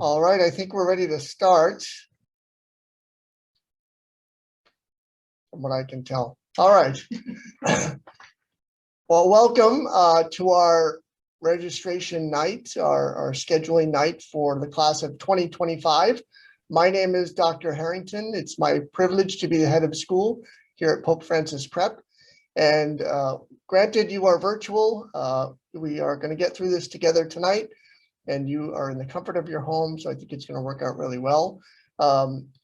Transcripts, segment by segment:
All right, I think we're ready to start, from what I can tell. All right. Well, welcome to our registration night, our scheduling night for the class of 2025. My name is Dr. Harrington. It's my privilege to be the head of school here at Pope Francis Prep. And granted, you are virtual. We are going to get through this together tonight, and you are in the comfort of your home, so I think it's going to work out really well.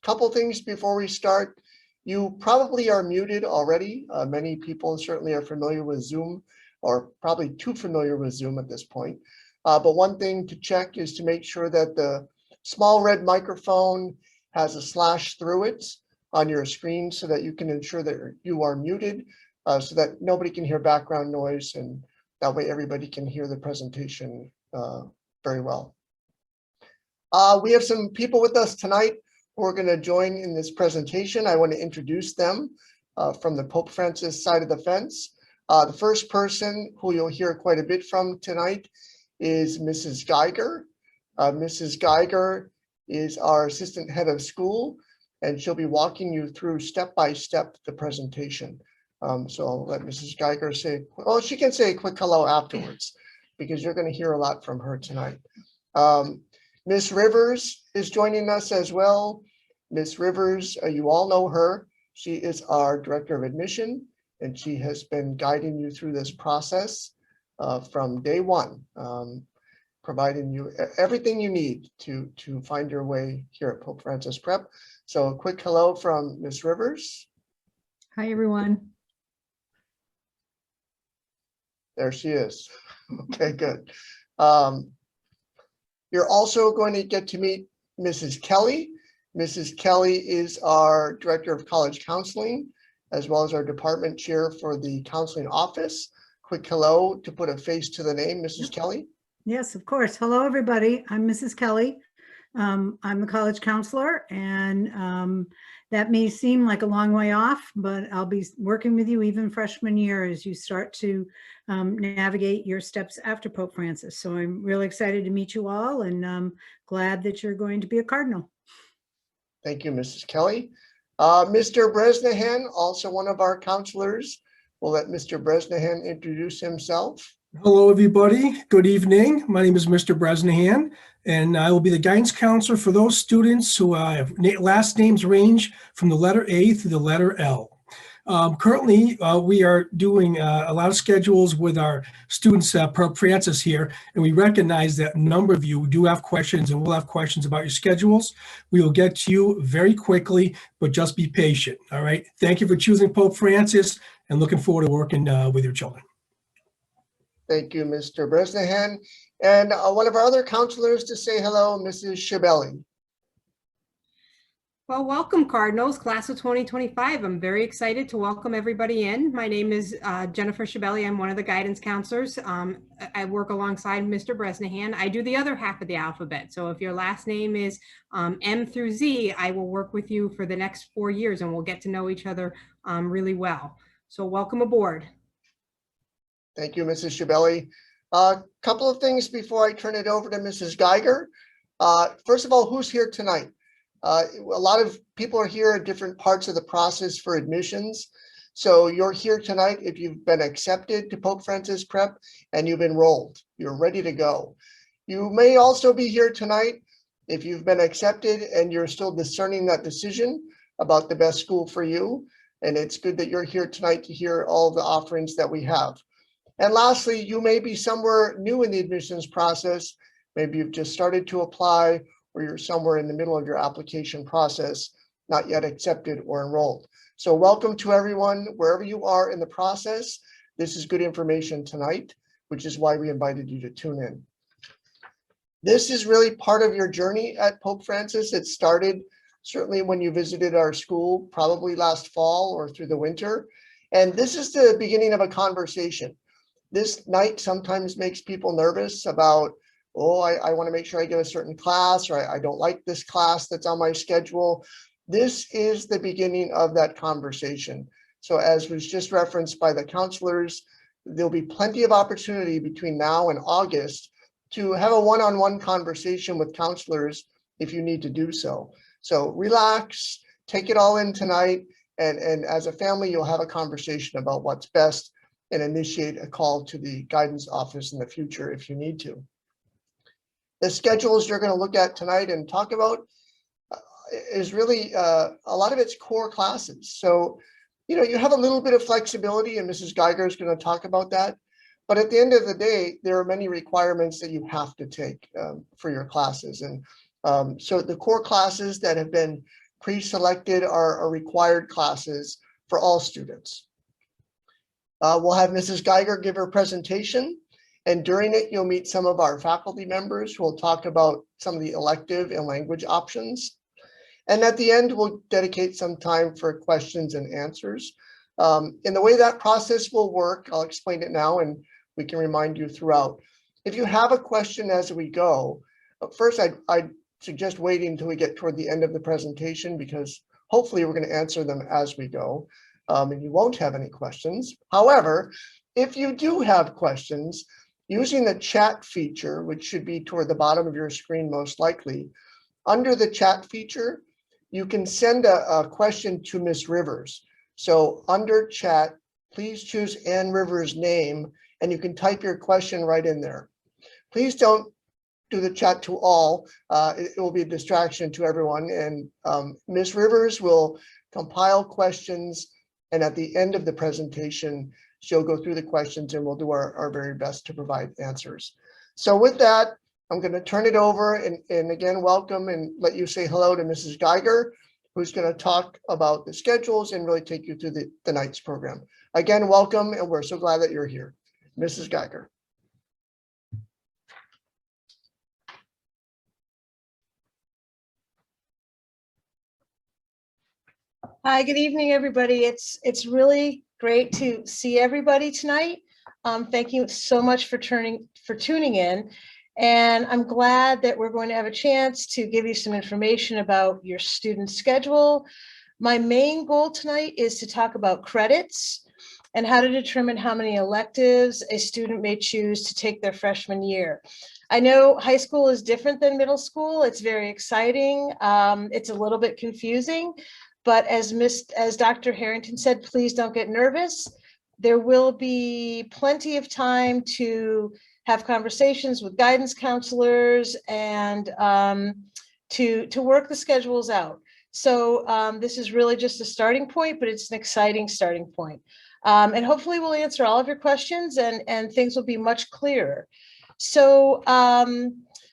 Couple things before we start. You probably are muted already. Many people certainly are familiar with Zoom, or probably too familiar with Zoom at this point. But one thing to check is to make sure that the small red microphone has a slash through it on your screen so that you can ensure that you are muted, so that nobody can hear background noise, and that way everybody can hear the presentation very well. We have some people with us tonight who are going to join in this presentation. I want to introduce them from the Pope Francis side of the fence. The first person who you'll hear quite a bit from tonight is Mrs. Geiger. Mrs. Geiger is our assistant head of school, and she'll be walking you through step-by-step the presentation. So I'll let Mrs. Geiger say, well, she can say a quick hello afterwards, because you're going to hear a lot from her tonight. Miss Rivers is joining us as well. Miss Rivers, you all know her. She is our director of admission, and she has been guiding you through this process from day one, providing you everything you need to find your way here at Pope Francis Prep. So a quick hello from Miss Rivers. Hi, everyone. There she is. Okay, good. You're also going to get to meet Mrs. Kelly. Mrs. Kelly is our Director of College Counseling, as well as our department chair for the counseling office. Quick hello to put a face to the name, Mrs. Kelly. Yes, of course. Hello, everybody. I'm Mrs. Kelly. I'm the college counselor, and that may seem like a long way off, but I'll be working with you even freshman year as you start to navigate your steps after Pope Francis. So I'm really excited to meet you all, and I'm glad that you're going to be a Cardinal. Thank you, Mrs. Kelly. Mr. Bresnahan, also one of our counselors. We'll let Mr. Bresnahan introduce himself. Hello, everybody. Good evening. My name is Mr. Bresnahan, and I will be the guidance counselor for those students who have last names range from the letter A through the letter L. Currently, we are doing a lot of schedules with our students per Francis here, and we recognize that a number of you do have questions and will have questions about your schedules. We will get to you very quickly, but just be patient, all right? Thank you for choosing Pope Francis, and looking forward to working with your children. Thank you, Mr. Bresnahan. And one of our other counselors to say hello, Mrs. Schiavelli. Well, welcome, Cardinals, class of 2025. I'm very excited to welcome everybody in. My name is Jennifer Schiavelli. I'm one of the guidance counselors. I work alongside Mr. Bresnahan. I do the other half of the alphabet. So if your last name is M through Z, I will work with you for the next 4 years, and we'll get to know each other really well. So welcome aboard. Thank you, Mrs. Schiavelli. A couple of things before I turn it over to Mrs. Geiger. First of all, who's here tonight? A lot of people are here at different parts of the process for admissions. So you're here tonight if you've been accepted to Pope Francis Prep and you've enrolled. You're ready to go. You may also be here tonight if you've been accepted and you're still discerning that decision about the best school for you. And it's good that you're here tonight to hear all the offerings that we have. And lastly, you may be somewhere new in the admissions process. Maybe you've just started to apply, or you're somewhere in the middle of your application process, not yet accepted or enrolled. So welcome to everyone, wherever you are in the process. This is good information tonight, which is why we invited you to tune in. This is really part of your journey at Pope Francis. It started certainly when you visited our school, probably last fall or through the winter. And this is the beginning of a conversation. This night sometimes makes people nervous about, oh, I want to make sure I get a certain class, or I don't like this class that's on my schedule. This is the beginning of that conversation. So as was just referenced by the counselors, there'll be plenty of opportunity between now and August to have a one-on-one conversation with counselors if you need to do so. So relax, take it all in tonight, and as a family, you'll have a conversation about what's best and initiate a call to the guidance office in the future if you need to. The schedules you're going to look at tonight and talk about is really a lot of it's core classes. So, you know, you have a little bit of flexibility, and Mrs. Geiger is going to talk about that. But at the end of the day, there are many requirements that you have to take for your classes. And so the core classes that have been pre-selected are required classes for all students. We'll have Mrs. Geiger give her presentation, and during it, you'll meet some of our faculty members who will talk about some of the elective and language options. And at the end, we'll dedicate some time for questions and answers. And the way that process will work, I'll explain it now, and we can remind you throughout. If you have a question as we go, first, I'd suggest waiting until we get toward the end of the presentation, because hopefully we're going to answer them as we go, and you won't have any questions. However, if you do have questions, using the chat feature, which should be toward the bottom of your screen most likely, under the chat feature, you can send a question to Ms. Rivers. So under chat, please choose Ann Rivers' name, and you can type your question right in there. Please don't do the chat to all. It will be a distraction to everyone. And Ms. Rivers will compile questions, and at the end of the presentation, she'll go through the questions and we'll do our very best to provide answers. So with that, I'm going to turn it over and again, welcome and let you say hello to Mrs. Geiger, who's going to talk about the schedules and really take you through the night's program. Again, welcome, and we're so glad that you're here. Mrs. Geiger. Hi, good evening, everybody. It's really great to see everybody tonight. Thank you so much for tuning in. And I'm glad that we're going to have a chance to give you some information about your student schedule. My main goal tonight is to talk about credits and how to determine how many electives a student may choose to take their freshman year. I know high school is different than middle school. It's very exciting. It's a little bit confusing, but as Dr. Harrington said, please don't get nervous. There will be plenty of time to have conversations with guidance counselors and to work the schedules out. So this is really just a starting point, but it's an exciting starting point. And hopefully we'll answer all of your questions and things will be much clearer. So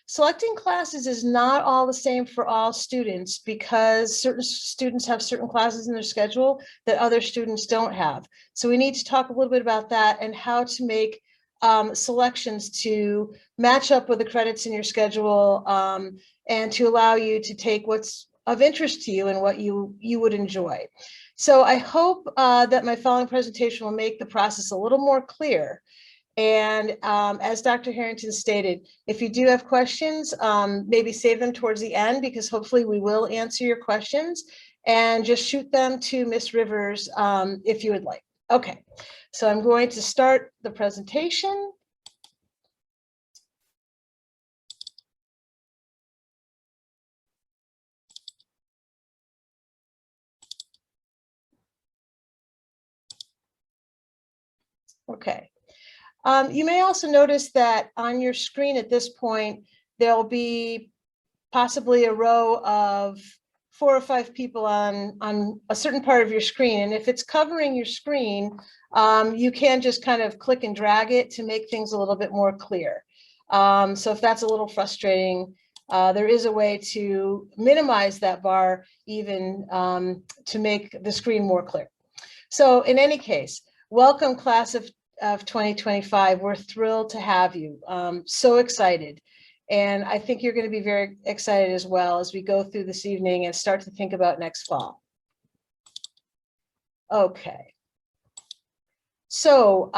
selecting classes is not all the same for all students, because certain students have certain classes in their schedule that other students don't have. So we need to talk a little bit about that and how to make selections to match up with the credits in your schedule and to allow you to take what's of interest to you and what you would enjoy. So I hope that my following presentation will make the process a little more clear. And as Dr. Harrington stated, if you do have questions, maybe save them towards the end, because hopefully we will answer your questions, and just shoot them to Ms. Rivers if you would like. Okay, so I'm going to start the presentation. Okay. You may also notice that on your screen at this point, there'll be possibly a row of 4 or 5 people on a certain part of your screen. And if it's covering your screen, you can just kind of click and drag it to make things a little bit more clear. So if that's a little frustrating, there is a way to minimize that bar even to make the screen more clear. So in any case, welcome class of 2025. We're thrilled to have you. So excited. And I think you're going to be very excited as well as we go through this evening and start to think about next fall. Okay. So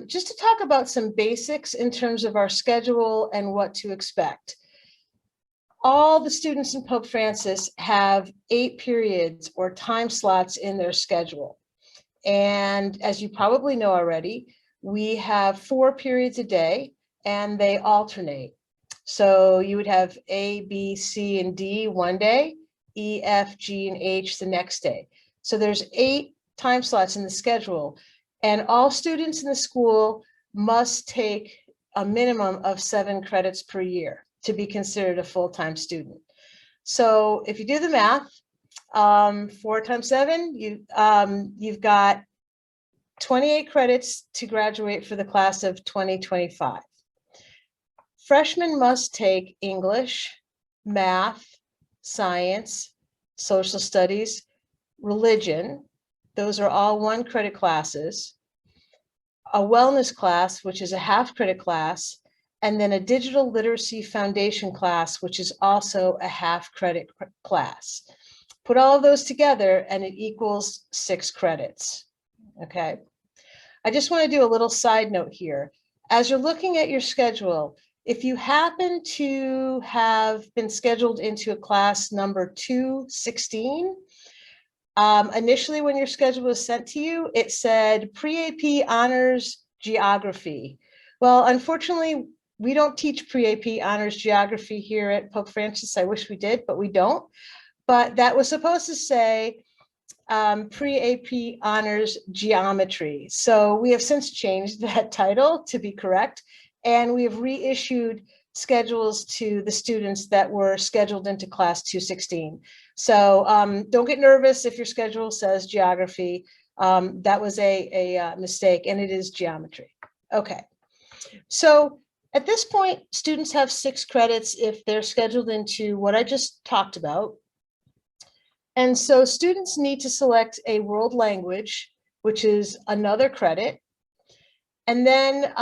just to talk about some basics in terms of our schedule and what to expect. All the students in Pope Francis have 8 periods or time slots in their schedule. And as you probably know already, we have 4 periods a day and they alternate. So you would have A, B, C, and D one day, E, F, G, and H the next day. So there's 8 time slots in the schedule, and all students in the school must take a minimum of 7 credits per year to be considered a full-time student. So if you do the math, 4 times 7, you've got 28 credits to graduate for the class of 2025. Freshmen must take English, math, science, social studies, religion. Those are all 1 credit classes. A wellness class, which is a half credit class, and then a digital literacy foundation class, which is also a half credit class. Put all of those together and it equals 6 credits. Okay. I just want to do a little side note here. As you're looking at your schedule, if you happen to have been scheduled into a class number 216, initially when your schedule was sent to you, it said pre-AP honors geography. Well, unfortunately, we don't teach pre-AP honors geography here at Pope Francis. I wish we did, but we don't. But that was supposed to say pre-AP honors geometry. So we have since changed that title to be correct, and we have reissued schedules to the students that were scheduled into class 216. So don't get nervous if your schedule says geography. That was a mistake, and it is geometry. Okay, so at this point, students have 6 credits if they're scheduled into what I just talked about. And so students need to select a world language, which is another credit. And then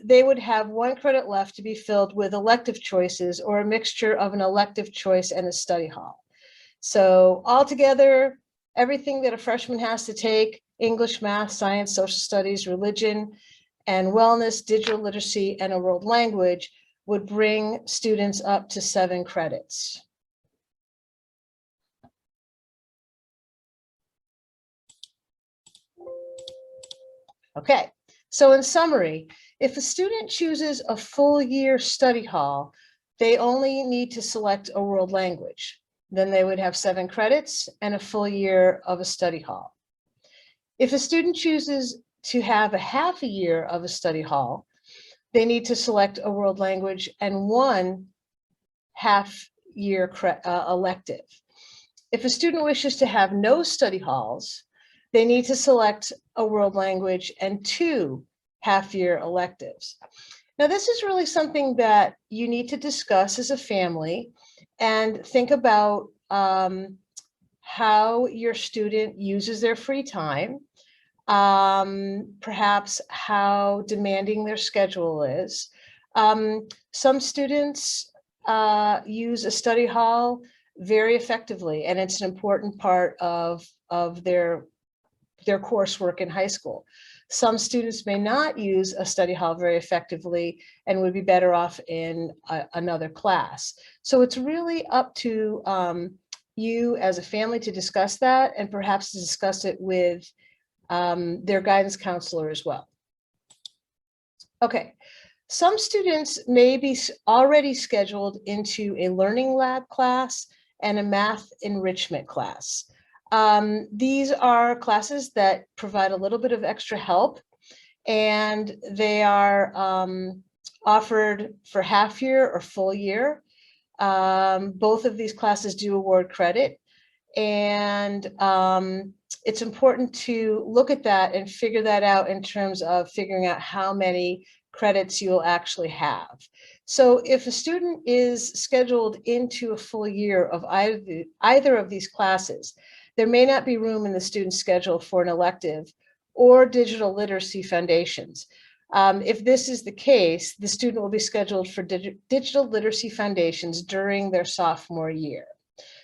they would have 1 credit left to be filled with elective choices, or a mixture of an elective choice and a study hall. So altogether, everything that a freshman has to take, English, math, science, social studies, religion, and wellness, digital literacy, and a world language, would bring students up to 7 credits. Okay, so in summary, if a student chooses a full year study hall, they only need to select a world language. Then they would have 7 credits and a full year of a study hall. If a student chooses to have a half a year of a study hall, they need to select a world language and 1 half year elective. If a student wishes to have no study halls, they need to select a world language and 2 half-year electives. Now, this is really something that you need to discuss as a family and think about how your student uses their free time, perhaps how demanding their schedule is. Some students use a study hall very effectively, and it's an important part of their coursework in high school. Some students may not use a study hall very effectively and would be better off in another class. So it's really up to you as a family to discuss that, and perhaps to discuss it with their guidance counselor as well. Okay, some students may be already scheduled into a learning lab class and a math enrichment class. These are classes that provide a little bit of extra help, and they are offered for half year or full year. Both of these classes do award credit, and it's important to look at that and figure that out in terms of figuring out how many credits you'll actually have. So if a student is scheduled into a full year of either of these classes, there may not be room in the student's schedule for an elective or digital literacy foundations. If this is the case, the student will be scheduled for digital literacy foundations during their sophomore year.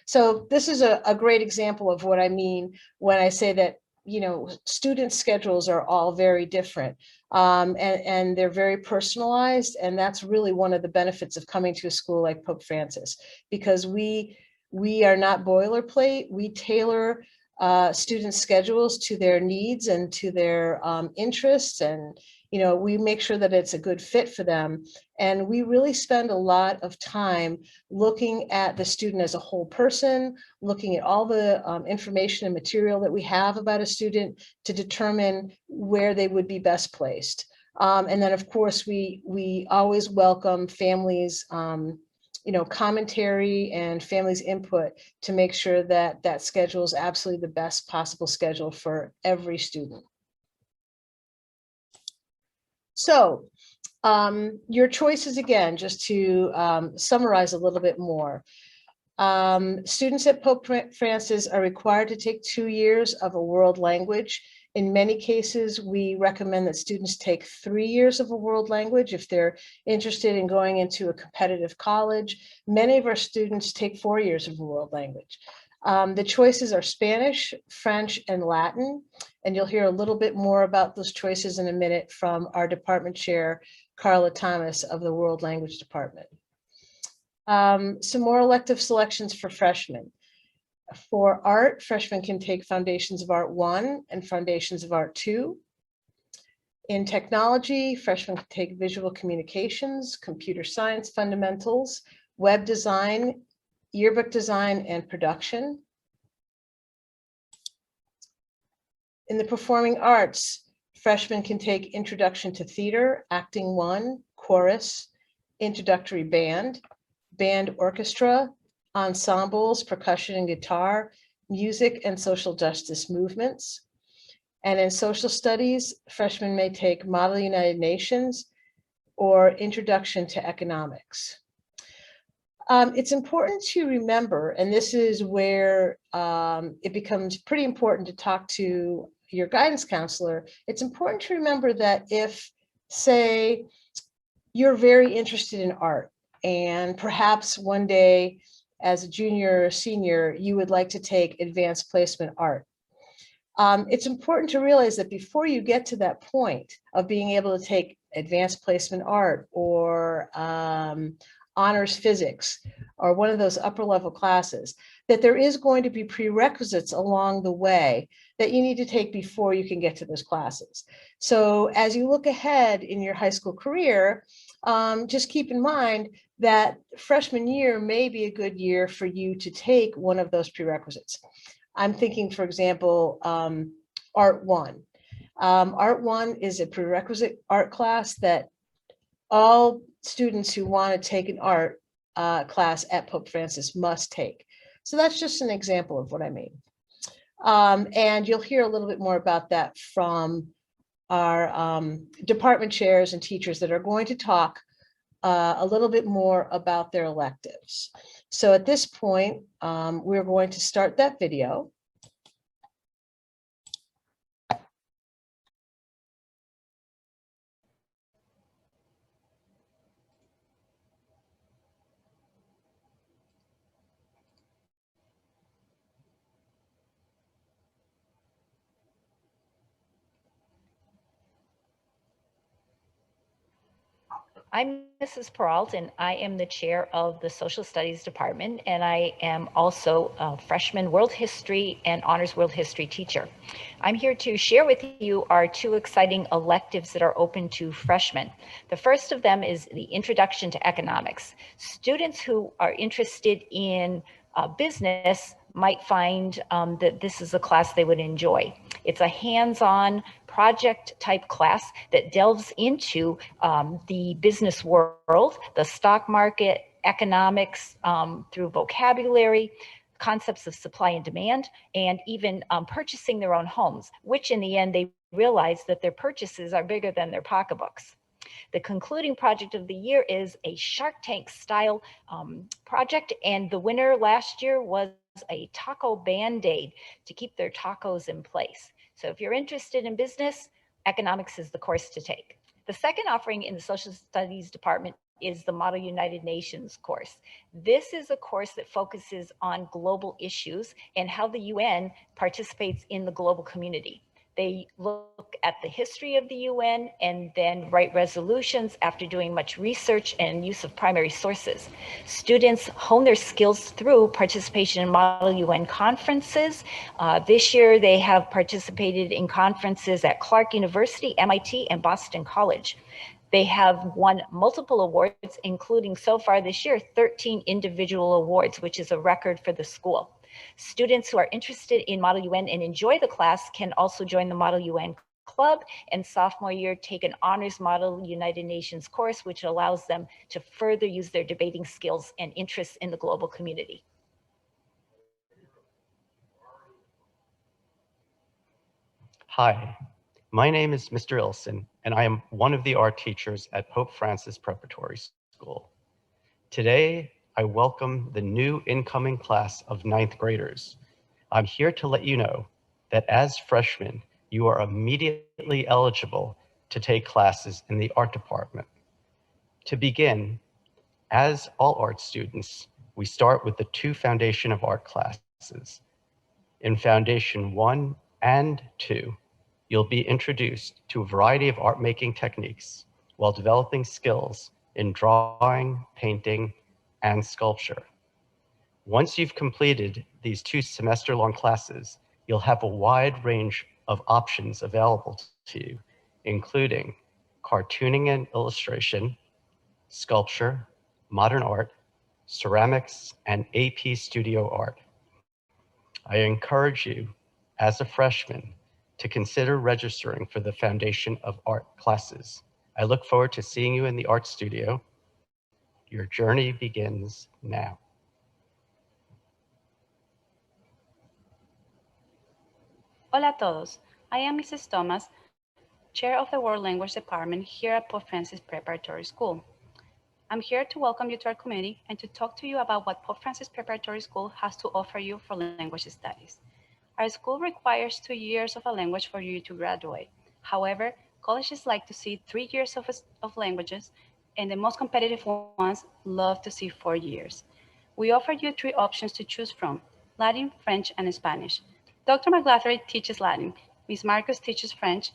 So this is a great example of what I mean when I say that, you know, student schedules are all very different, and they're very personalized. And that's really one of the benefits of coming to a school like Pope Francis, because we are not boilerplate. We tailor student schedules to their needs and to their interests, and we make sure that it's a good fit for them. And we really spend a lot of time looking at the student as a whole person, looking at all the information and material that we have about a student to determine where they would be best placed. And then, of course, we always welcome families, commentary and families' input to make sure that that schedule is absolutely the best possible schedule for every student. So your choices, again, just to summarize a little bit more. Students at Pope Francis are required to take 2 years of a world language. In many cases, we recommend that students take 3 years of a world language if they're interested in going into a competitive college. Many of our students take 4 years of a world language. The choices are Spanish, French, and Latin, and you'll hear a little bit more about those choices in a minute from our department chair, Carla Thomas of the World Language Department. Some more elective selections for freshmen. For art, freshmen can take Foundations of Art 1 and Foundations of Art 2. In technology, freshmen can take Visual Communications, Computer Science Fundamentals, Web Design, Yearbook Design, and Production. In the performing arts, freshmen can take Introduction to Theater, Acting 1, Chorus, Introductory Band, Band Orchestra, Ensembles, Percussion and Guitar, Music and Social Justice Movements. And in social studies, freshmen may take Model United Nations or Introduction to Economics. It's important to remember, and this is where it becomes pretty important to talk to your guidance counselor. It's important to remember that if, say, you're very interested in art, and perhaps one day as a junior or senior, you would like to take advanced placement art. It's important to realize that before you get to that point of being able to take advanced placement art or honors physics or one of those upper level classes, that there is going to be prerequisites along the way that you need to take before you can get to those classes. So as you look ahead in your high school career, just keep in mind that freshman year may be a good year for you to take one of those prerequisites. I'm thinking, for example, Art 1. Art 1 is a prerequisite art class that all students who want to take an art class at Pope Francis must take. So that's just an example of what I mean. And you'll hear a little bit more about that from our department chairs and teachers that are going to talk a little bit more about their electives. So at this point, we're going to start that video. I'm Mrs. Peralt, and I am the chair of the Social Studies Department, and I am also a freshman World History and Honors World History teacher. I'm here to share with you our 2 exciting electives that are open to freshmen. The first of them is the Introduction to Economics. Students who are interested in business might find that this is a class they would enjoy. It's a hands-on project type class that delves into the business world, the stock market, economics through vocabulary, concepts of supply and demand, and even purchasing their own homes, which in the end they realize that their purchases are bigger than their pocketbooks. The concluding project of the year is a Shark Tank style project, and the winner last year was a taco Band-Aid to keep their tacos in place. So if you're interested in business, economics is the course to take. The second offering in the Social Studies Department is the Model United Nations course. This is a course that focuses on global issues and how the UN participates in the global community. They look at the history of the UN and then write resolutions after doing much research and use of primary sources. Students hone their skills through participation in Model UN conferences. This year, they have participated in conferences at Clark University, MIT, and Boston College. They have won multiple awards, including so far this year, 13 individual awards, which is a record for the school. Students who are interested in Model UN and enjoy the class can also join the Model UN Club, and sophomore year take an Honors Model United Nations course, which allows them to further use their debating skills and interests in the global community. Hi, my name is Mr. Ilson, and I am one of the art teachers at Pope Francis Preparatory School. Today, I welcome the new incoming class of 9th graders. I'm here to let you know that as freshmen, you are immediately eligible to take classes in the art department. To begin, as all art students, we start with the 2 Foundation of Art classes. In Foundation 1 and 2, you'll be introduced to a variety of art making techniques while developing skills in drawing, painting, and sculpture. Once you've completed these 2 semester-long classes, you'll have a wide range of options available to you, including cartooning and illustration, sculpture, modern art, ceramics, and AP Studio Art. I encourage you, as a freshman, to consider registering for the Foundation of Art classes. I look forward to seeing you in the art studio. Your journey begins now. Hola a todos. I am Mrs. Thomas, Chair of the World Language Department here at Pope Francis Preparatory School. I'm here to welcome you to our community and to talk to you about what Pope Francis Preparatory School has to offer you for language studies. Our school requires 2 years of a language for you to graduate. However, colleges like to see 3 years of languages, and the most competitive ones love to see 4 years. We offer you 3 options to choose from: Latin, French, and Spanish. Dr. McGlathery teaches Latin, Ms. Marcus teaches French,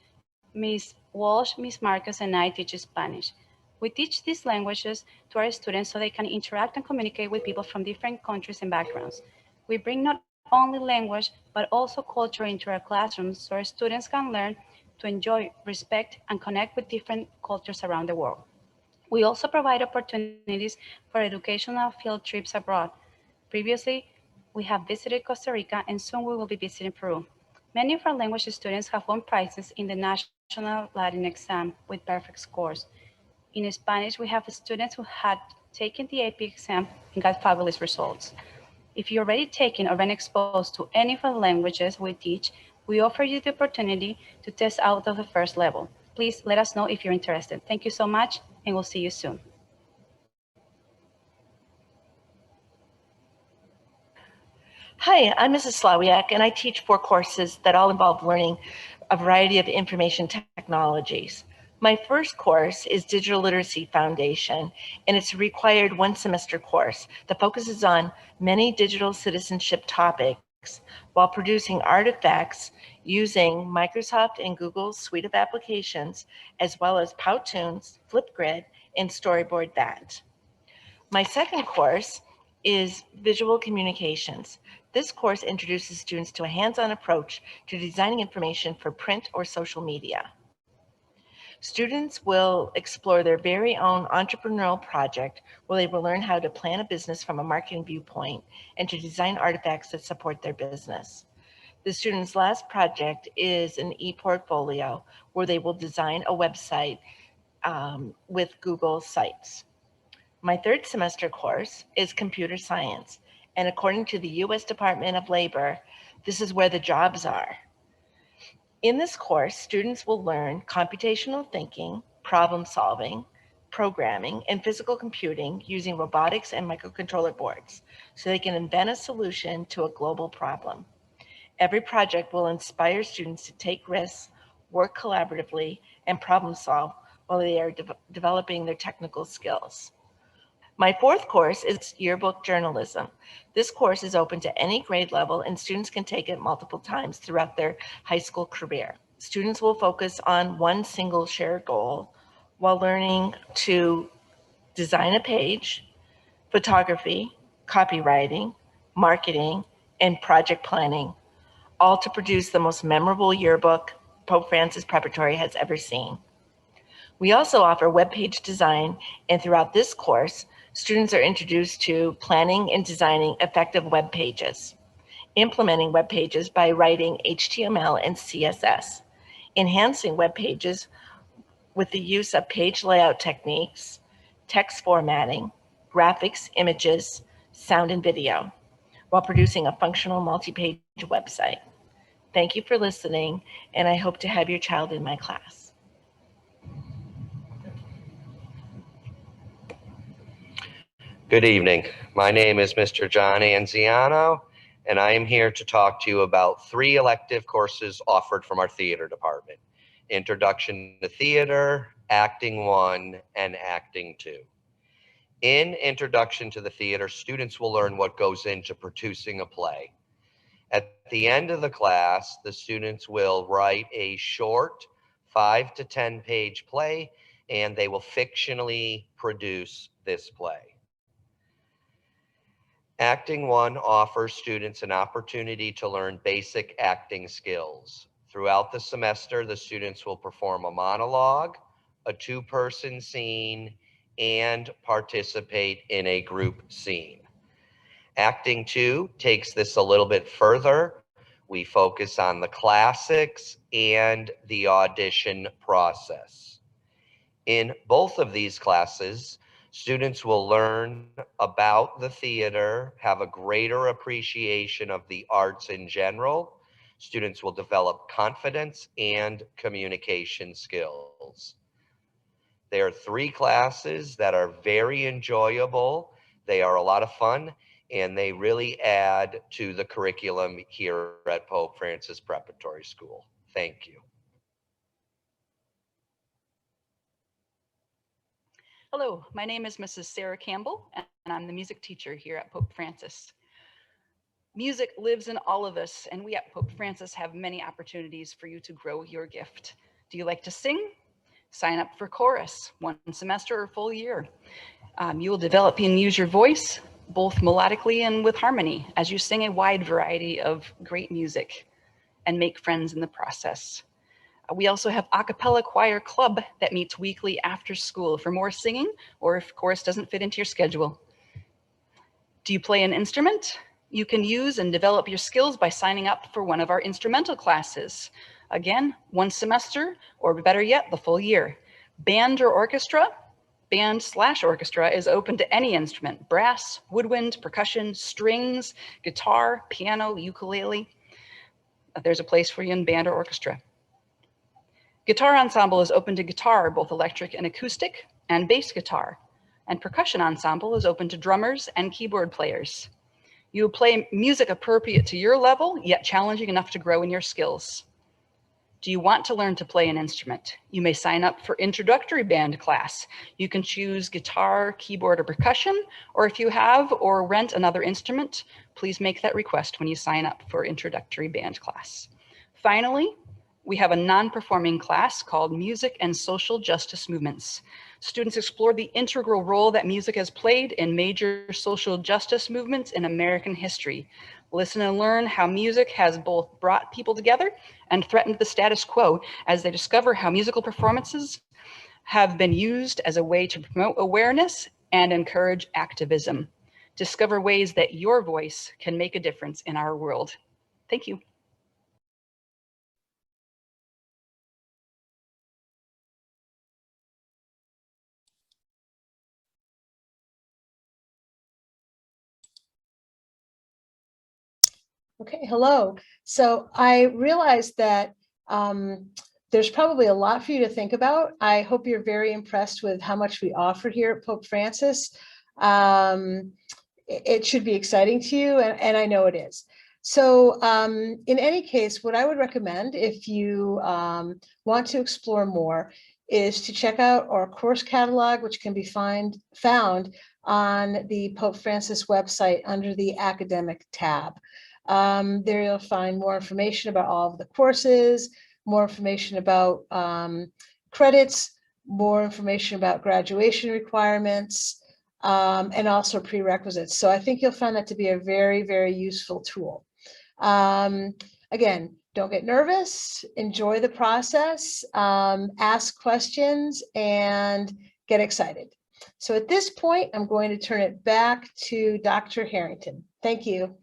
Ms. Walsh, Ms. Marcus, and I teach Spanish. We teach these languages to our students so they can interact and communicate with people from different countries and backgrounds. We bring not only language, but also culture into our classrooms so our students can learn to enjoy, respect, and connect with different cultures around the world. We also provide opportunities for educational field trips abroad. Previously, we have visited Costa Rica, and soon we will be visiting Peru. Many of our language students have won prizes in the National Latin exam with perfect scores. In Spanish, we have students who had taken the AP exam and got fabulous results. If you're already taken or been exposed to any of the languages we teach, we offer you the opportunity to test out of the first level. Please let us know if you're interested. Thank you so much, and we'll see you soon. Hi, I'm Mrs. Slawiak, and I teach 4 courses that all involve learning a variety of information technologies. My first course is Digital Literacy Foundation, and it's a required 1-semester course that focuses on many digital citizenship topics while producing artifacts using Microsoft and Google's suite of applications, as well as Powtoons, Flipgrid, and Storyboard That. My second course is Visual Communications. This course introduces students to a hands-on approach to designing information for print or social media. Students will explore their very own entrepreneurial project where they will learn how to plan a business from a marketing viewpoint and to design artifacts that support their business. The students' last project is an e-portfolio where they will design a website with Google Sites. My third semester course is Computer Science, and according to the U.S. Department of Labor, this is where the jobs are. In this course, students will learn computational thinking, problem solving, programming, and physical computing using robotics and microcontroller boards, so they can invent a solution to a global problem. Every project will inspire students to take risks, work collaboratively, and problem solve while they are developing their technical skills. My fourth course is Yearbook Journalism. This course is open to any grade level, and students can take it multiple times throughout their high school career. students will focus on one single shared goal while learning to design a page, photography, copywriting, marketing, and project planning, all to produce the most memorable yearbook Pope Francis Preparatory has ever seen. We also offer web page design, and throughout this course, students are introduced to planning and designing effective web pages, implementing web pages by writing HTML and CSS, enhancing web pages with the use of page layout techniques, text formatting, graphics, images, sound, and video, while producing a functional multi-page website. Thank you for listening, and I hope to have your child in my class. Good evening. My name is Mr. John Anziano, and I am here to talk to you about 3 elective courses offered from our theater department: Introduction to Theater, Acting 1, and Acting 2. In Introduction to the Theater, students will learn what goes into producing a play. At the end of the class, the students will write a short 5 to 10 page play, and they will fictionally produce this play. Acting 1 offers students an opportunity to learn basic acting skills. Throughout the semester, the students will perform a monologue, a 2-person scene, and participate in a group scene. Acting 2 takes this a little bit further. We focus on the classics and the audition process. In both of these classes, students will learn about the theater, have a greater appreciation of the arts in general. Students will develop confidence and communication skills. There are 3 classes that are very enjoyable. They are a lot of fun, and they really add to the curriculum here at Pope Francis Preparatory School. Thank you. Hello, my name is Mrs. Sarah Campbell, and I'm the music teacher here at Pope Francis. Music lives in all of us, and we at Pope Francis have many opportunities for you to grow your gift. Do you like to sing? Sign up for chorus, 1 semester or full year. You will develop and use your voice, both melodically and with harmony, as you sing a wide variety of great music and make friends in the process. We also have a cappella choir club that meets weekly after school for more singing, or if chorus doesn't fit into your schedule. Do you play an instrument? You can use and develop your skills by signing up for one of our instrumental classes. Again, 1 semester, or better yet, the full year. Band or orchestra? Band/orchestra is open to any instrument: brass, woodwind, percussion, strings, guitar, piano, ukulele. There's a place for you in band or orchestra. Guitar ensemble is open to guitar, both electric and acoustic, and bass guitar. And percussion ensemble is open to drummers and keyboard players. You will play music appropriate to your level, yet challenging enough to grow in your skills. Do you want to learn to play an instrument? You may sign up for introductory band class. You can choose guitar, keyboard, or percussion, or if you have or rent another instrument, please make that request when you sign up for introductory band class. Finally, we have a non-performing class called Music and Social Justice Movements. Students explore the integral role that music has played in major social justice movements in American history. Listen and learn how music has both brought people together and threatened the status quo as they discover how musical performances have been used as a way to promote awareness and encourage activism. Discover ways that your voice can make a difference in our world. Thank you. Okay, hello. So I realized that there's probably a lot for you to think about. I hope you're very impressed with how much we offer here at Pope Francis. It should be exciting to you, and I know it is. So in any case, what I would recommend if you want to explore more is to check out our course catalog, which can be found on the Pope Francis website under the academic tab. There you'll find more information about all of the courses, more information about credits, more information about graduation requirements, and also prerequisites. So I think you'll find that to be a very, very useful tool. Again, don't get nervous, enjoy the process, ask questions, and get excited. So at this point, I'm going to turn it back to Dr. Harrington. Thank you.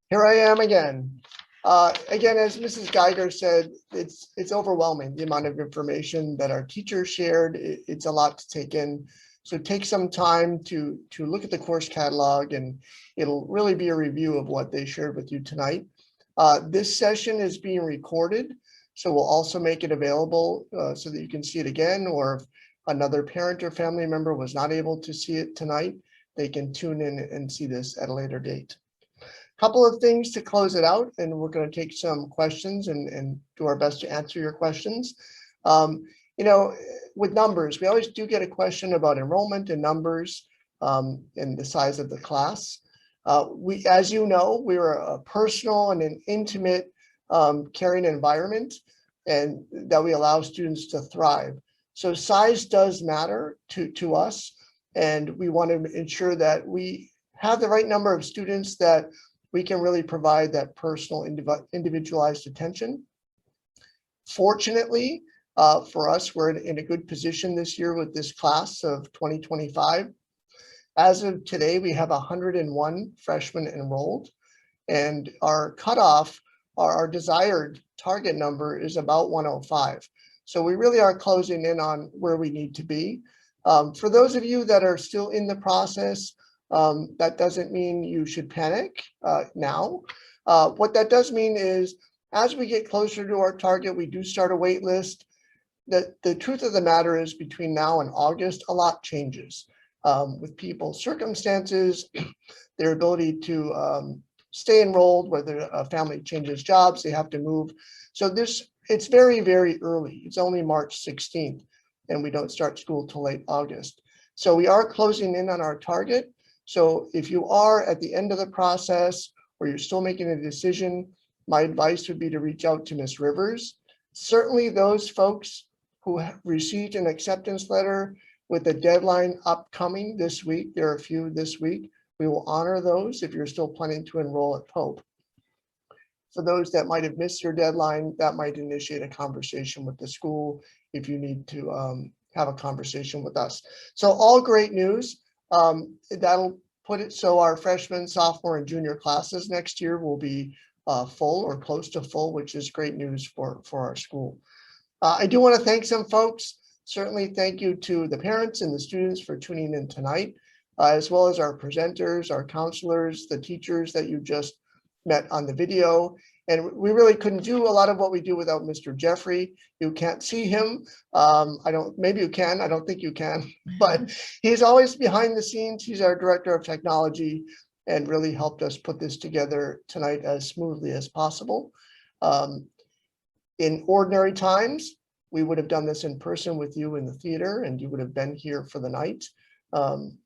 Here I am again. Again, as Mrs. Geiger said, it's overwhelming, the amount of information that our teachers shared. It's a lot to take in. So take some time to look at the course catalog, and it'll really be a review of what they shared with you tonight. This session is being recorded, so we'll also make it available so that you can see it again, or if another parent or family member was not able to see it tonight, they can tune in and see this at a later date. Couple of things to close it out, and we're going to take some questions and do our best to answer your questions. You know, with numbers, we always do get a question about enrollment and numbers and the size of the class. As you know, we're a personal and an intimate caring environment, and that we allow students to thrive. So size does matter to us, and we want to ensure that we have the right number of students that we can really provide that personal, individualized attention. Fortunately, for us, we're in a good position this year with this class of 2025. As of today, we have 101 freshmen enrolled, and our cutoff, our desired target number is about 105. So we really are closing in on where we need to be. For those of you that are still in the process, that doesn't mean you should panic now. What that does mean is, as we get closer to our target, we do start a wait list. The truth of the matter is, between now and August, a lot changes with people's circumstances, their ability to stay enrolled, whether a family changes jobs, they have to move. So it's very, very early. It's only March 16th, and we don't start school till late August. So we are closing in on our target. So if you are at the end of the process, or you're still making a decision, my advice would be to reach out to Ms. Rivers. Certainly those folks who have received an acceptance letter with a deadline upcoming this week, there are a few this week, we will honor those if you're still planning to enroll at Pope. For those that might have missed your deadline, that might initiate a conversation with the school if you need to have a conversation with us. So all great news. That'll put it so our freshman, sophomore, and junior classes next year will be full or close to full, which is great news for our school. I do want to thank some folks. Certainly thank you to the parents and the students for tuning in tonight, as well as our presenters, our counselors, the teachers that you just met on the video. And we really couldn't do a lot of what we do without Mr. Jeffrey. You can't see him. Maybe you can, I don't think you can, but he's always behind the scenes. He's our director of technology and really helped us put this together tonight as smoothly as possible. In ordinary times, we would have done this in person with you in the theater, and you would have been here for the night. And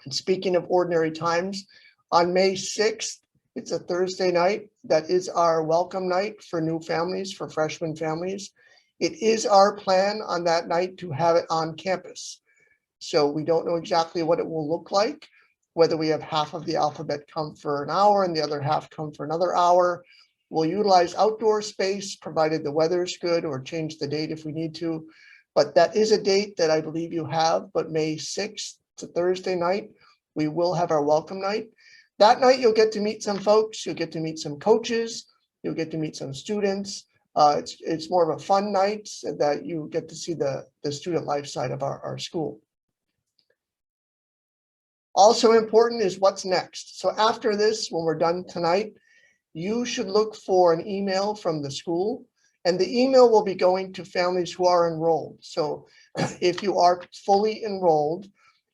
speaking of ordinary times, on May 6th, it's a Thursday night. That is our welcome night for new families, for freshman families. It is our plan on that night to have it on campus. So we don't know exactly what it will look like, whether we have half of the alphabet come for an hour and the other half come for another hour. We'll utilize outdoor space, provided the weather's good, or change the date if we need to. But that is a date that I believe you have, but May 6th, it's a Thursday night, we will have our welcome night. That night, you'll get to meet some folks, you'll get to meet some coaches, you'll get to meet some students. It's more of a fun night that you get to see the student life side of our school. Also important is what's next. So after this, when we're done tonight, you should look for an email from the school, and the email will be going to families who are enrolled. So if you are fully enrolled,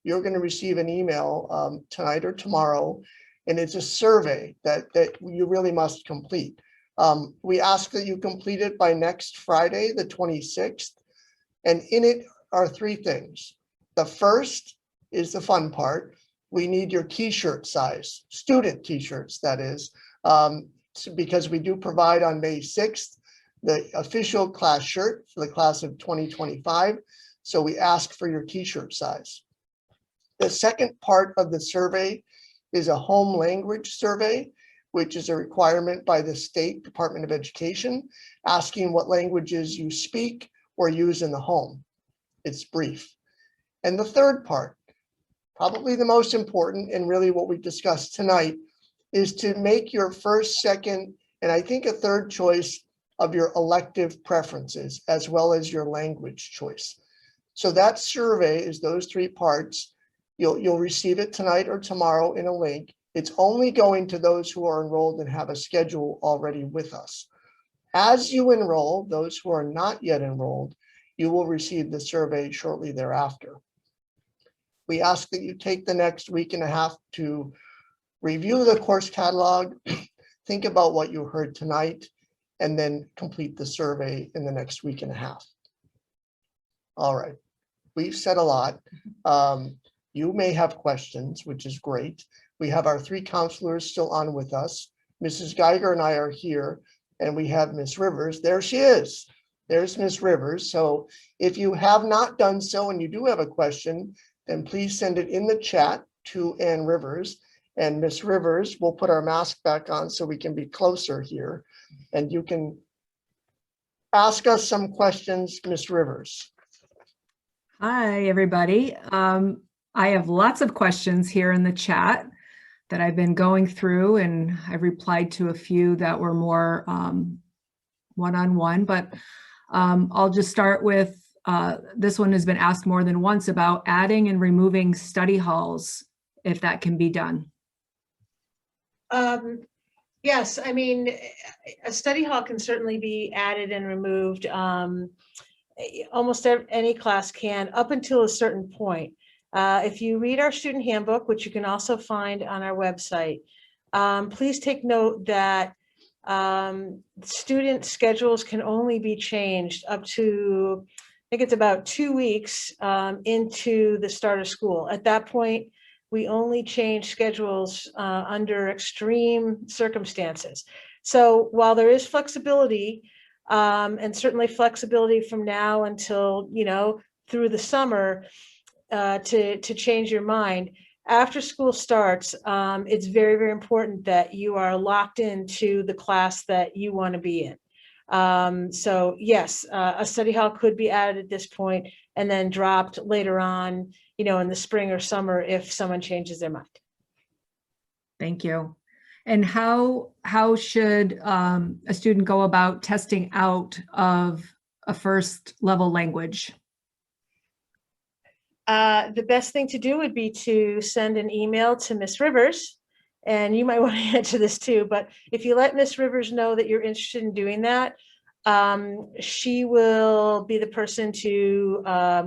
you're going to receive an email tonight or tomorrow, and it's a survey that you really must complete. We ask that you complete it by next Friday, the 26th, and in it are three things. The first is the fun part. We need your t-shirt size, student t-shirts, that is, because we do provide on May 6th, the official class shirt for the class of 2025. So we ask for your t-shirt size. The second part of the survey is a home language survey, which is a requirement by the State Department of Education, asking what languages you speak or use in the home. It's brief. And the third part, probably the most important and really what we discussed tonight, is to make your first, second, and I think a third choice of your elective preferences, as well as your language choice. So that survey is those three parts. You'll receive it tonight or tomorrow in a link. It's only going to those who are enrolled and have a schedule already with us. As you enroll, those who are not yet enrolled, you will receive the survey shortly thereafter. We ask that you take the next week and a half to review the course catalog, think about what you heard tonight, and then complete the survey in the next week and a half. All right, we've said a lot. You may have questions, which is great. We have our three counselors still on with us. Mrs. Geiger and I are here, and we have Miss Rivers. There she is. There's Miss Rivers. So if you have not done so and you do have a question, then please send it in the chat to Ann Rivers. And Miss Rivers, we'll put our mask back on so we can be closer here. And you can ask us some questions, Miss Rivers. Hi, everybody. I have lots of questions here in the chat that I've been going through, and I've replied to a few that were more one-on-one, but I'll just start with, this one has been asked more than once about adding and removing study halls, if that can be done. Yes, I mean, a study hall can certainly be added and removed. Almost any class can, up until a certain point. If you read our student handbook, which you can also find on our website, please take note that student schedules can only be changed up to, I think it's about 2 weeks into the start of school. At that point, we only change schedules under extreme circumstances. So while there is flexibility, and certainly flexibility from now until, through the summer, to change your mind, after school starts, it's very, very important that you are locked into the class that you want to be in. So yes, a study hall could be added at this point and then dropped later on, in the spring or summer if someone changes their mind. Thank you. And how should a student go about testing out of a first level language? The best thing to do would be to send an email to Miss Rivers, and you might want to answer this too, but if you let Miss Rivers know that you're interested in doing that, she will be the person to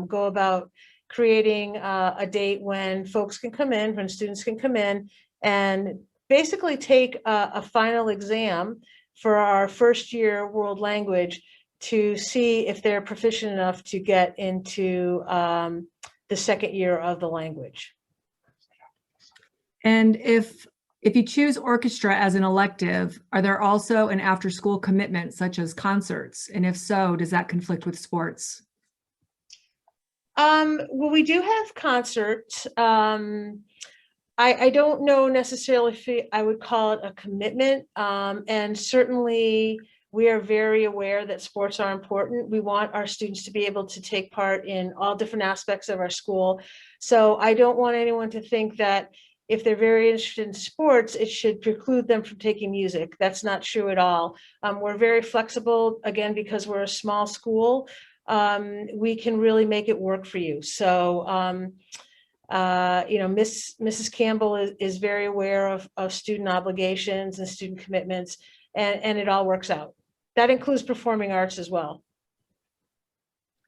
go about creating a date when folks can come in, when students can come in and basically take a final exam for our first year world language to see if they're proficient enough to get into the second year of the language. And if you choose orchestra as an elective, are there also an after-school commitment such as concerts? And if so, does that conflict with sports? Well, we do have concerts. I don't know necessarily if I would call it a commitment. And certainly we are very aware that sports are important. We want our students to be able to take part in all different aspects of our school. So I don't want anyone to think that if they're very interested in sports, it should preclude them from taking music. That's not true at all. We're very flexible, again, because we're a small school. We can really make it work for you. So, Mrs. Campbell is very aware of student obligations and student commitments, and it all works out. That includes performing arts as well.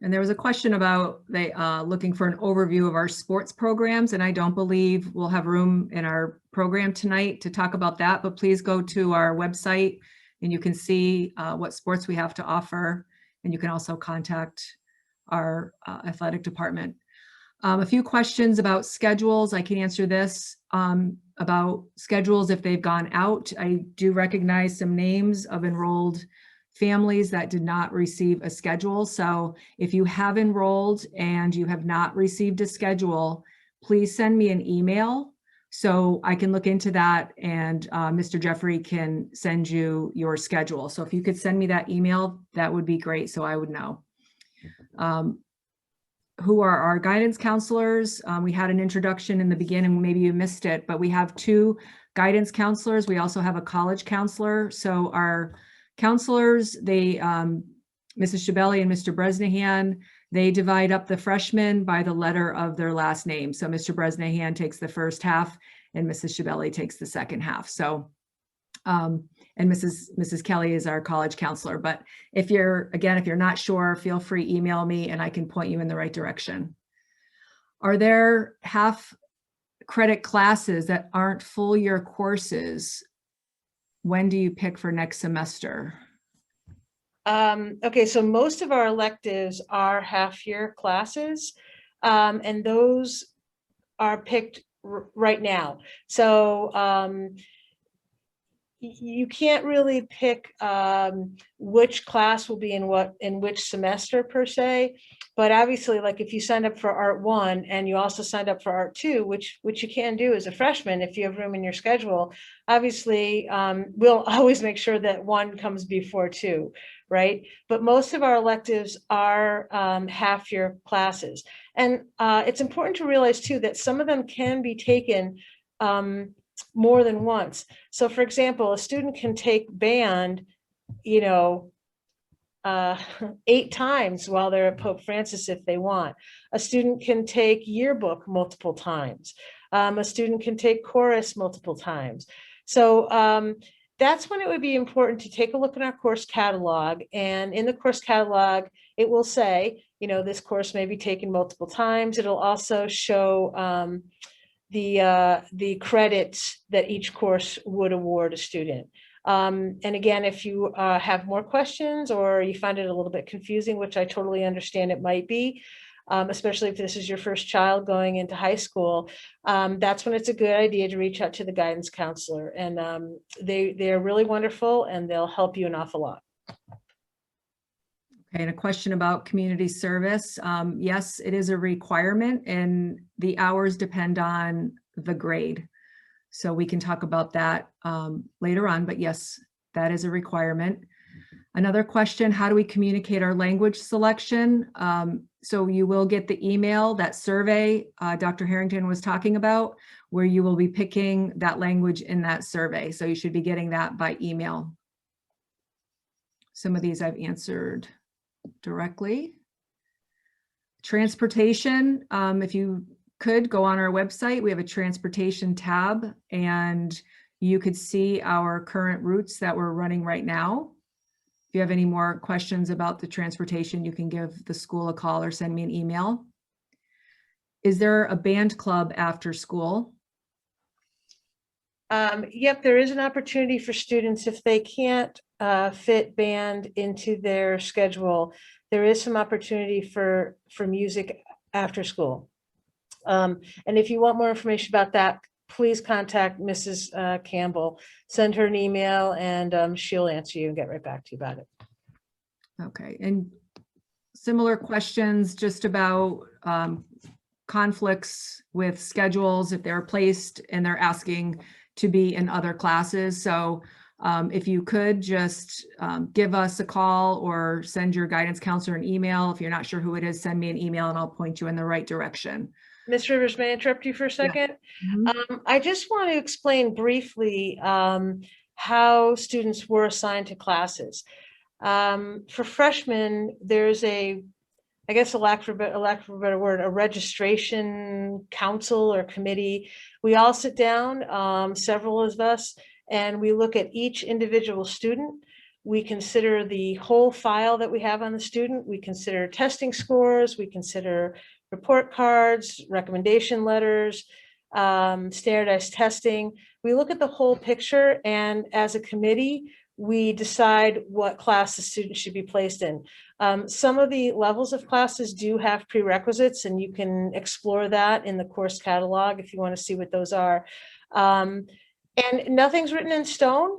And there was a question about looking for an overview of our sports programs, and I don't believe we'll have room in our program tonight to talk about that, but please go to our website and you can see what sports we have to offer, and you can also contact our athletic department. A few questions about schedules. I can answer this about schedules if they've gone out. I do recognize some names of enrolled families that did not receive a schedule. So if you have enrolled and you have not received a schedule, please send me an email so I can look into that, and Mr. Jeffrey can send you your schedule. So if you could send me that email, that would be great, so I would know. Who are our guidance counselors? We had an introduction in the beginning, maybe you missed it, but we have 2 guidance counselors. We also have a college counselor. So our counselors, they, Mrs. Shabeli and Mr. Bresnahan, they divide up the freshmen by the letter of their last name. So Mr. Bresnahan takes the first half and Mrs. Shabeli takes the second half. So, and Mrs. Kelly is our college counselor. But if you're not sure, feel free, email me and I can point you in the right direction. Are there half credit classes that aren't full year courses? When do you pick for next semester? Okay, so most of our electives are half-year classes, and those are picked right now. So you can't really pick which class will be in which semester per se, but obviously, like if you signed up for Art 1 and you also signed up for Art 2, which you can do as a freshman if you have room in your schedule, obviously we'll always make sure that 1 comes before 2, right? But most of our electives are half-year classes, and it's important to realize too that some of them can be taken more than once. So for example, a student can take band, 8 times while they're at Pope Francis if they want. A student can take yearbook multiple times. A student can take chorus multiple times. So that's when it would be important to take a look at our course catalog. And in the course catalog, it will say, this course may be taken multiple times. It'll also show the credits that each course would award a student. And again, if you have more questions or you find it a little bit confusing, which I totally understand it might be, especially if this is your first child going into high school, that's when it's a good idea to reach out to the guidance counselor. And they're really wonderful and they'll help you an awful lot. Okay, and a question about community service. Yes, it is a requirement and the hours depend on the grade. So we can talk about that later on, but yes, that is a requirement. Another question, how do we communicate our language selection? So you will get the email, that survey Dr. Harrington was talking about, where you will be picking that language in that survey. So you should be getting that by email. Some of these I've answered directly. Transportation, if you could go on our website, we have a transportation tab and you could see our current routes that we're running right now. If you have any more questions about the transportation, you can give the school a call or send me an email. Is there a band club after school? Yep, there is an opportunity for students if they can't fit band into their schedule. There is some opportunity for music after school. And if you want more information about that, please contact Mrs. Campbell. Send her an email and she'll answer you and get right back to you about it. Okay, and similar questions just about conflicts with schedules if they're placed and they're asking to be in other classes. So if you could just give us a call or send your guidance counselor an email. If you're not sure who it is, send me an email and I'll point you in the right direction. Ms. Rivers, may I interrupt you for a second? Yeah. Mm-hmm. I just want to explain briefly how students were assigned to classes. For freshmen, there's I guess a lack of a better word, a registration council or committee. We all sit down, several of us, and we look at each individual student. We consider the whole file that we have on the student. We consider testing scores. We consider report cards, recommendation letters, standardized testing. We look at the whole picture, and as a committee, we decide what class the student should be placed in. Some of the levels of classes do have prerequisites, and you can explore that in the course catalog if you want to see what those are. And nothing's written in stone.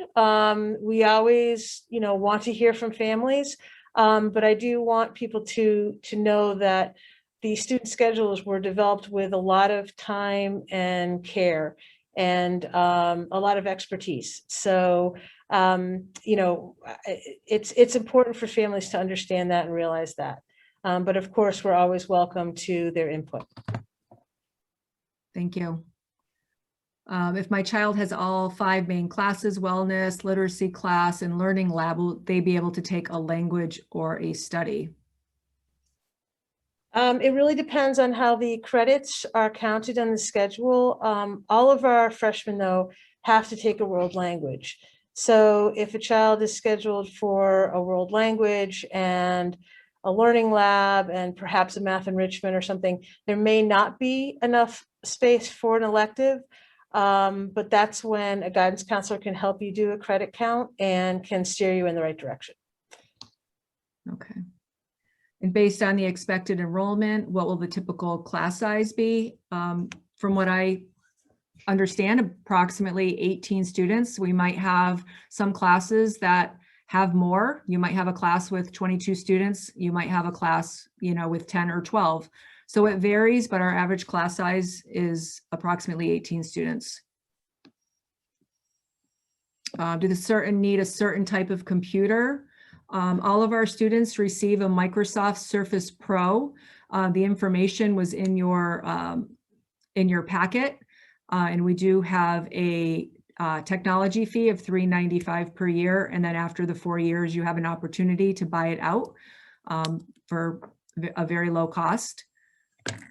We always, want to hear from families, but I do want people to know that the student schedules were developed with a lot of time and care and a lot of expertise. So, it's important for families to understand that and realize that. But of course, we're always welcome to their input. Thank you. If my child has all 5 main classes, wellness, literacy class, and learning lab, will they be able to take a language or a study? It really depends on how the credits are counted on the schedule. All of our freshmen, though, have to take a world language. So if a child is scheduled for a world language and a learning lab and perhaps a math enrichment or something, there may not be enough space for an elective. But that's when a guidance counselor can help you do a credit count and can steer you in the right direction. Okay. And based on the expected enrollment, what will the typical class size be? From what I understand, approximately 18 students. We might have some classes that have more. You might have a class with 22 students. You might have a class, with 10 or 12. So it varies, but our average class size is approximately 18 students. Do the need a certain type of computer? All of our students receive a Microsoft Surface Pro. The information was in your packet, and we do have a technology fee of $395 per year, and then after the 4 years, you have an opportunity to buy it out for a very low cost.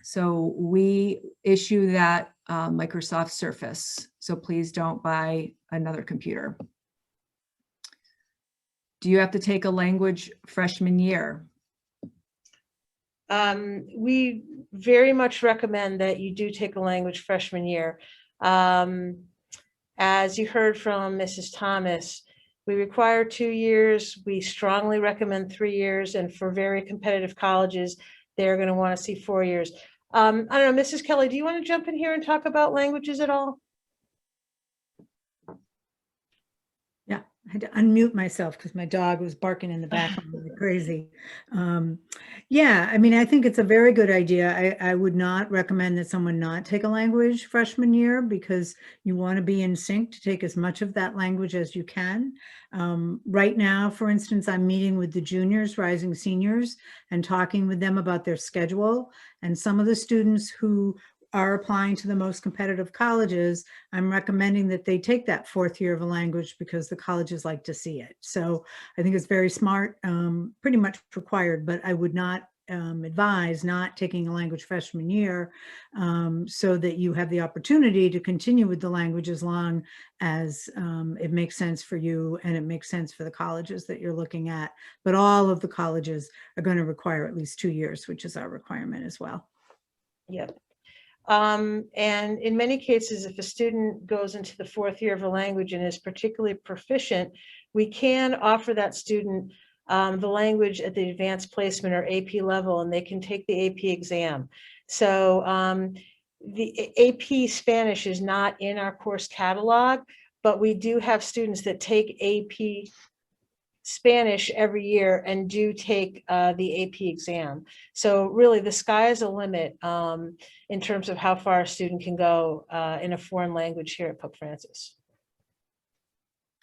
So we issue that Microsoft Surface. So please don't buy another computer. Do you have to take a language freshman year? We very much recommend that you do take a language freshman year. As you heard from Mrs. Thomas, we require 2 years. We strongly recommend 3 years. And for very competitive colleges, they're going to want to see 4 years. I don't know, Mrs. Kelly, do you want to jump in here and talk about languages at all? Yeah, I had to unmute myself because my dog was barking in the background like crazy. Yeah, I mean, I think it's a very good idea. I would not recommend that someone not take a language freshman year because you want to be in sync to take as much of that language as you can. Right now, for instance, I'm meeting with the juniors, rising seniors, and talking with them about their schedule. And some of the students who are applying to the most competitive colleges, I'm recommending that they take that 4th year of a language because the colleges like to see it. So I think it's very smart, pretty much required, but I would not advise not taking a language freshman year so that you have the opportunity to continue with the language as long as it makes sense for you and it makes sense for the colleges that you're looking at. But all of the colleges are going to require at least 2 years, which is our requirement as well. Yep. And in many cases, if a student goes into the 4th year of a language and is particularly proficient, we can offer that student the language at the advanced placement or AP level, and they can take the AP exam. So the AP Spanish is not in our course catalog, but we do have students that take AP Spanish every year and do take the AP exam. So really the sky is a limit in terms of how far a student can go in a foreign language here at Pope Francis.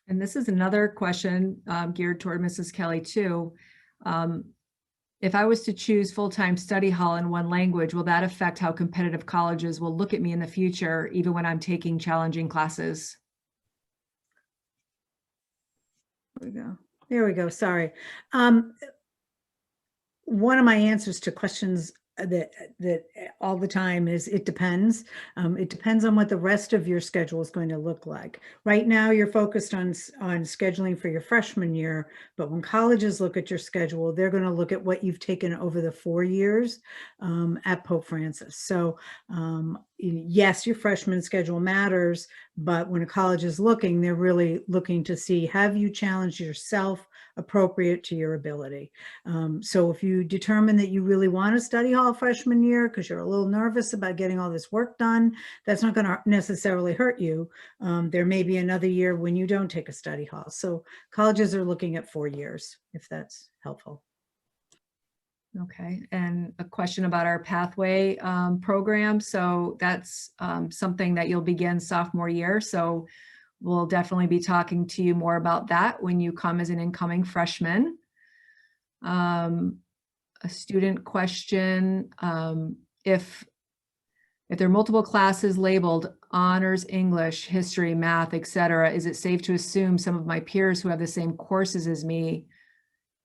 And this is another question geared toward Mrs. Kelly too. If I was to choose full-time study hall in one language, will that affect how competitive colleges will look at me in the future, even when I'm taking challenging classes? There we go. There we go. Sorry. One of my answers to questions that all the time is it depends. It depends on what the rest of your schedule is going to look like. Right now, you're focused on scheduling for your freshman year, but when colleges look at your schedule, they're going to look at what you've taken over the 4 years at Pope Francis. So yes, your freshman schedule matters, but when a college is looking, they're really looking to see, have you challenged yourself appropriate to your ability? So if you determine that you really want to study hall freshman year because you're a little nervous about getting all this work done, that's not going to necessarily hurt you. There may be another year when you don't take a study hall. So colleges are looking at 4 years, if that's helpful. Okay, and a question about our pathway program. So that's something that you'll begin sophomore year. So we'll definitely be talking to you more about that when you come as an incoming freshman. A student question, if there are multiple classes labeled honors, English, history, math, etc., is it safe to assume some of my peers who have the same courses as me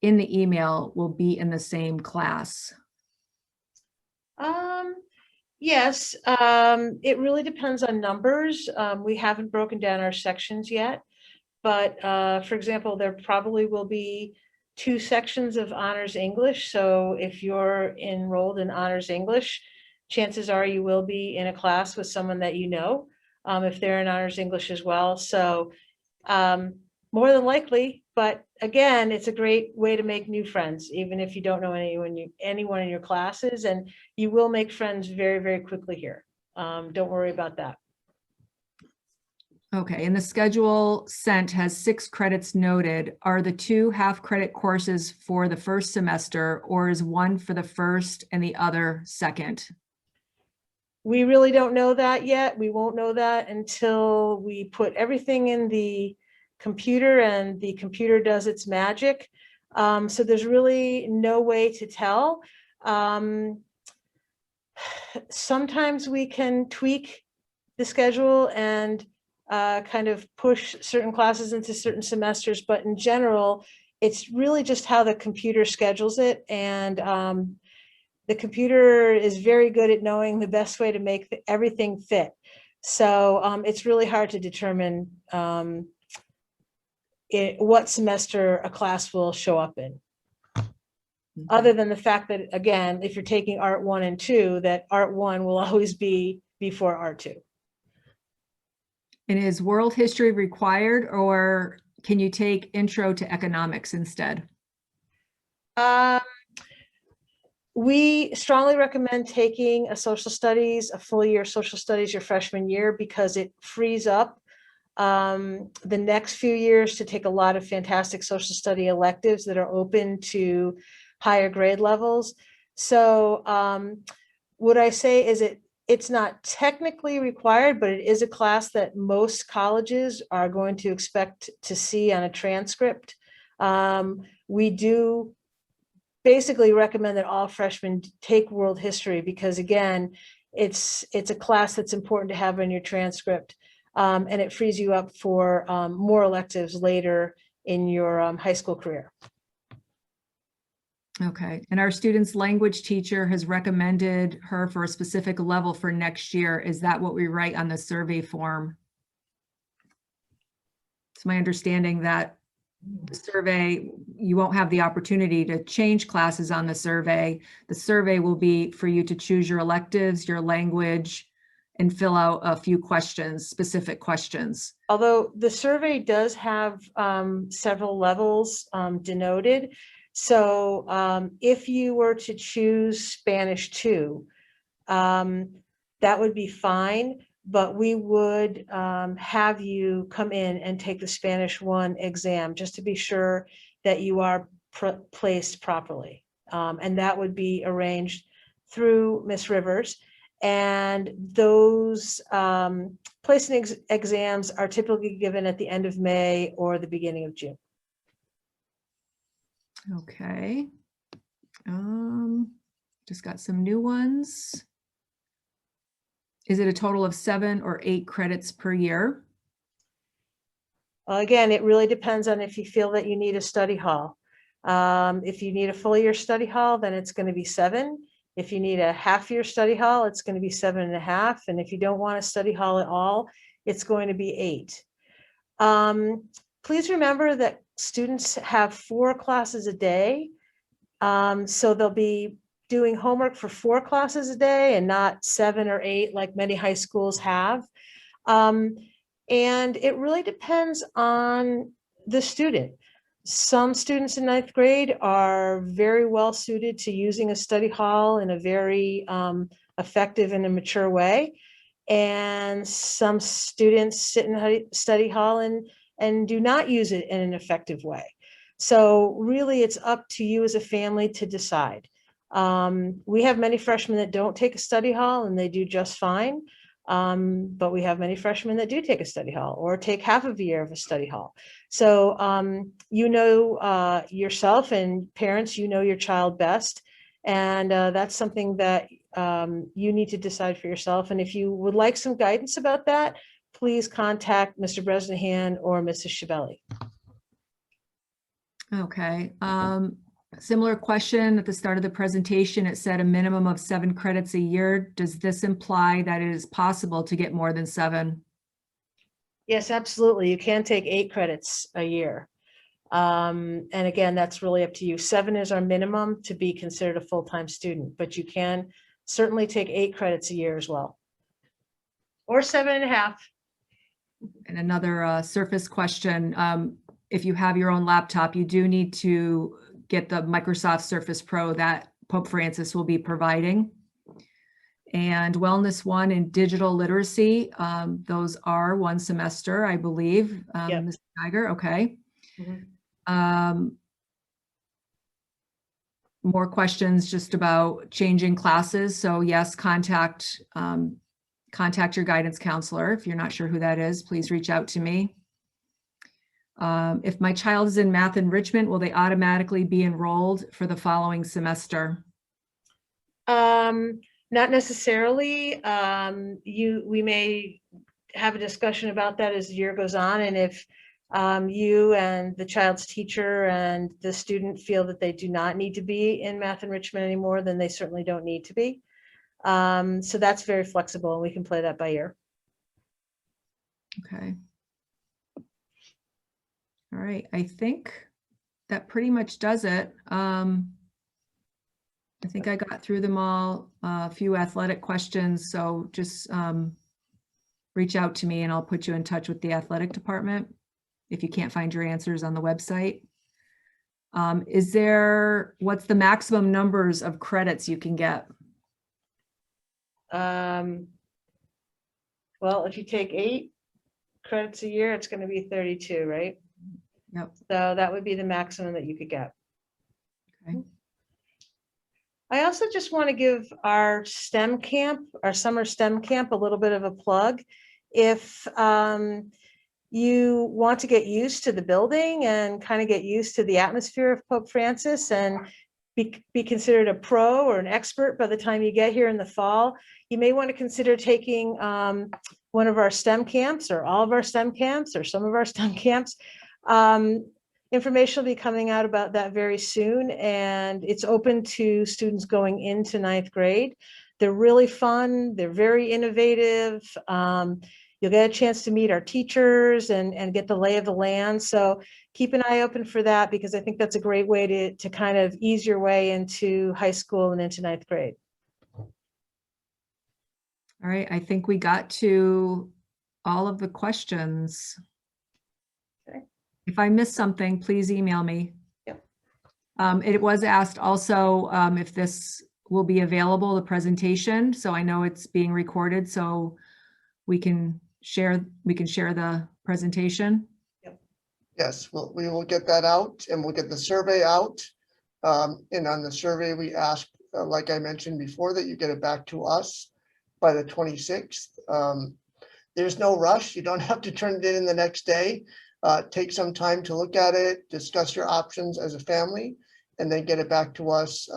in the email will be in the same class? Yes, it really depends on numbers. We haven't broken down our sections yet, but for example, there probably will be 2 sections of honors English. So if you're enrolled in honors English, chances are you will be in a class with someone that you know, if they're in honors English as well. So more than likely, but again, it's a great way to make new friends, even if you don't know anyone in your classes, and you will make friends very, very quickly here. Don't worry about that. Okay, and the schedule sent has 6 credits noted. Are the 2 half-credit courses for the first semester, or is one for the first and the other second? We really don't know that yet. We won't know that until we put everything in the computer and the computer does its magic. So there's really no way to tell. Sometimes we can tweak the schedule and kind of push certain classes into certain semesters, but in general, it's really just how the computer schedules it. And the computer is very good at knowing the best way to make everything fit. So it's really hard to determine what semester a class will show up in. Other than the fact that, again, if you're taking Art 1 and 2, that Art 1 will always be before Art 2. And is world history required, or can you take intro to economics instead? We strongly recommend taking a social studies, a full year social studies your freshman year, because it frees up the next few years to take a lot of fantastic social study electives that are open to higher grade levels. So what I say is it's not technically required, but it is a class that most colleges are going to expect to see on a transcript. We do basically recommend that all freshmen take world history because, again, it's a class that's important to have in your transcript, and it frees you up for more electives later in your high school career. Okay, and our student's language teacher has recommended her for a specific level for next year. Is that what we write on the survey form? It's my understanding that the survey, you won't have the opportunity to change classes on the survey. The survey will be for you to choose your electives, your language, and fill out a few questions, specific questions. Although the survey does have several levels denoted. So if you were to choose Spanish 2, that would be fine, but we would have you come in and take the Spanish 1 exam just to be sure that you are placed properly. And that would be arranged through Ms. Rivers. And those placing exams are typically given at the end of May or the beginning of June. Okay. Just got some new ones. Is it a total of 7 or 8 credits per year? Again, it really depends on if you feel that you need a study hall. If you need a full year study hall, then it's going to be 7. If you need a half year study hall, it's going to be 7.5. And if you don't want a study hall at all, it's going to be 8. Please remember that students have 4 classes a day. So there'll be doing homework for 4 classes a day and not 7 or 8 like many high schools have. And it really depends on the student. Some students in 9th grade are very well suited to using a study hall in a very effective and a mature way. And some students sit in a study hall and do not use it in an effective way. So really it's up to you as a family to decide. We have many freshmen that don't take a study hall and they do just fine. But we have many freshmen that do take a study hall or take half of a year of a study hall. So, you know, yourself and parents, you know your child best. And that's something that you need to decide for yourself. And if you would like some guidance about that, please contact Mr. Bresnahan or Mrs. Shabeli. Okay. Similar question at the start of the presentation. It said a minimum of 7 credits a year. Does this imply that it is possible to get more than 7? Yes, absolutely. You can take 8 credits a year. And again, that's really up to you. 7 is our minimum to be considered a full-time student, but you can certainly take 8 credits a year as well. Or 7.5. And another surface question. If you have your own laptop, you do need to get the Microsoft Surface Pro that Pope Francis will be providing. And Wellness 1 and Digital Literacy, those are 1 semester, I believe. Yep. Ms. Geiger, okay. Mhm. More questions just about changing classes. So yes, contact your guidance counselor. If you're not sure who that is, please reach out to me. If my child is in math enrichment, will they automatically be enrolled for the following semester? Not necessarily. We may have a discussion about that as the year goes on. And if you and the child's teacher and the student feel that they do not need to be in math enrichment anymore, then they certainly don't need to be. So that's very flexible and we can play that by ear. Okay. All right, I think that pretty much does it. I think I got through them all. A few athletic questions, so just reach out to me and I'll put you in touch with the athletic department if you can't find your answers on the website. What's the maximum numbers of credits you can get? Well, if you take 8 credits a year, it's going to be 32, right? Yep. So that would be the maximum that you could get. Okay. I also just want to give our STEM camp, our summer STEM camp, a little bit of a plug. If you want to get used to the building and kind of get used to the atmosphere of Pope Francis and be considered a pro or an expert by the time you get here in the fall, you may want to consider taking one of our STEM camps or all of our STEM camps or some of our STEM camps. Information will be coming out about that very soon, and it's open to students going into 9th grade. They're really fun. They're very innovative. You'll get a chance to meet our teachers and get the lay of the land. So keep an eye open for that, because I think that's a great way to kind of ease your way into high school and into 9th grade. All right, I think we got to all of the questions. Okay. If I missed something, please email me. Yep. It was asked also if this will be available, the presentation. So I know it's being recorded, so we can share the presentation. Yep. Yes, we will get that out and we'll get the survey out. And on the survey, we ask, like I mentioned before, that you get it back to us by the 26th. There's no rush. You don't have to turn it in the next day. Take some time to look at it, discuss your options as a family, and then get it back to us,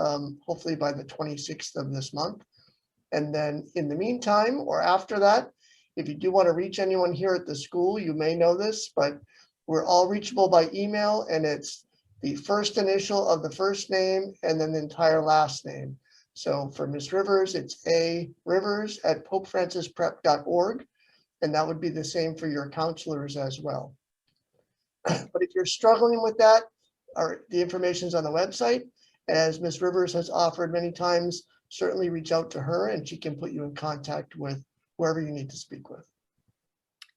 hopefully by the 26th of this month. And then in the meantime, or after that, if you do want to reach anyone here at the school, you may know this, but we're all reachable by email, and it's the first initial of the first name and then the entire last name. So for Ms. Rivers, it's arivers@popefrancisprep.org, and that would be the same for your counselors as well. But if you're struggling with that, the information is on the website. as Ms. Rivers has offered many times, certainly reach out to her and she can put you in contact with whoever you need to speak with.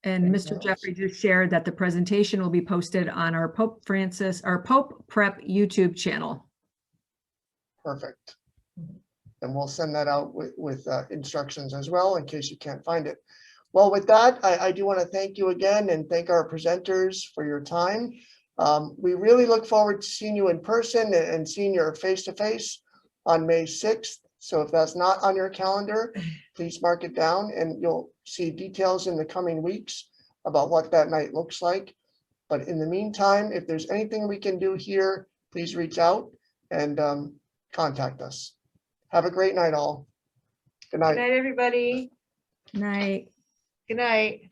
And Anything Mr. else? Jeffrey just shared that the presentation will be posted on our Pope Prep YouTube channel. Perfect. And we'll send that out with instructions as well in case you can't find it. Well, with that, I do want to thank you again and thank our presenters for your time. We really look forward to seeing you in person and seeing you face-to-face on May 6th. So if that's not on your calendar, please mark it down and you'll see details in the coming weeks about what that night looks like. But in the meantime, if there's anything we can do here, please reach out and contact us. Have a great night, all. Good Good night. night, everybody. Night. Good night.